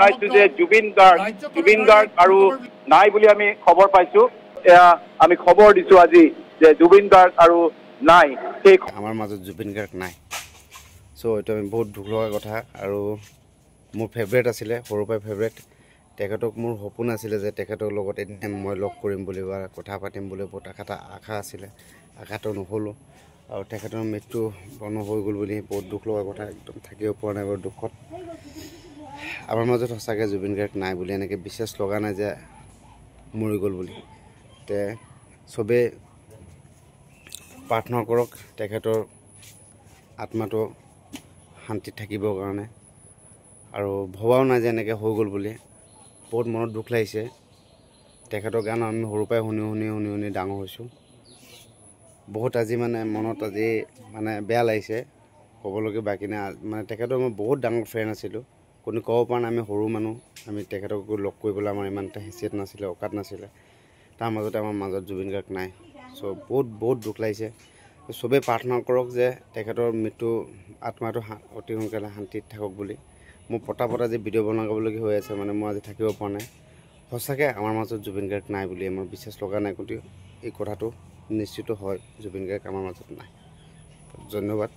জনাইছো যে জুবিন গাৰ্গ আৰু নাই বুলি আমি খবৰ পাইছো। এয়া আমি খবৰ দিছো আজি যে জুবিন গাৰ্গ আৰু নাই, সেই আমাৰ মাজত জুবিন গাৰ্গ নাই। চ' এইটো আমি বহুত দুখ লগা কথা। আৰু মোৰ ফেভৰেট আছিলে, সৰুৰ পৰাই ফেভৰেট। তেখেতক মোৰ সপোন আছিলে যে তেখেতৰ লগত এদিন মই লগ কৰিম বুলি বা কথা পাতিম বুলি বহুত আশা আছিলে। আশাটো নহ'লোঁ আৰু তেখেতৰ মৃত্যু বৰ্ণ হৈ গ'ল বুলি বহুত দুখ লগা কথা। একদম থাকিব পৰা নাই বাৰু দুখত। আমাৰ মাজত সঁচাকৈ জুবিন গাৰ্গ নাই বুলি এনেকৈ বিশ্বাস লগা নাই যে মৰি গ'ল বুলি। তে চবেই প্ৰাৰ্থনা কৰক তেখেতৰ আত্মাটো শান্তিত থাকিবৰ কাৰণে। আৰু ভবাও নাই যে এনেকৈ হৈ গ'ল বুলি। বহুত মনত দুখ লাগিছে। তেখেতৰ গান আমি সৰুৰ পৰাই শুনি ডাঙৰ হৈছোঁ। বহুত আজি মনত আজি বেয়া লাগিছে। ক'বলৈকে বাকী নাই। তেখেতৰ মই বহুত ডাঙৰ ফেন আছিলোঁ। কোনো ক'ব পৰা নাই, আমি সৰু মানুহ, আমি তেখেতক লগ কৰিবলৈ আমাৰ ইমান এটা হেঁচিয়ত নাছিলে, অকাত নাছিলে। তাৰ মাজতে আমাৰ মাজত জুবিন গাৰ্গ নাই। চ' বহুত দুখ লাগিছে। চবেই প্ৰাৰ্থনা কৰক যে তেখেতৰ আত্মাটো অতি সোনকালে শান্তিত থাকক বুলি। মোৰ পতা আজি ভিডিঅ' বনাবলগীয়া হৈ আছে, মই আজি থাকিব পৰা নাই। সঁচাকৈ আমাৰ মাজত জুবিন গাৰ্গ নাই বুলি আমাৰ বিশ্বাস লগা নাই। কিন্তু এই কথাটো নিশ্চিত হয়, জুবিন গাৰ্গ আমাৰ মাজত নাই। ধন্যবাদ।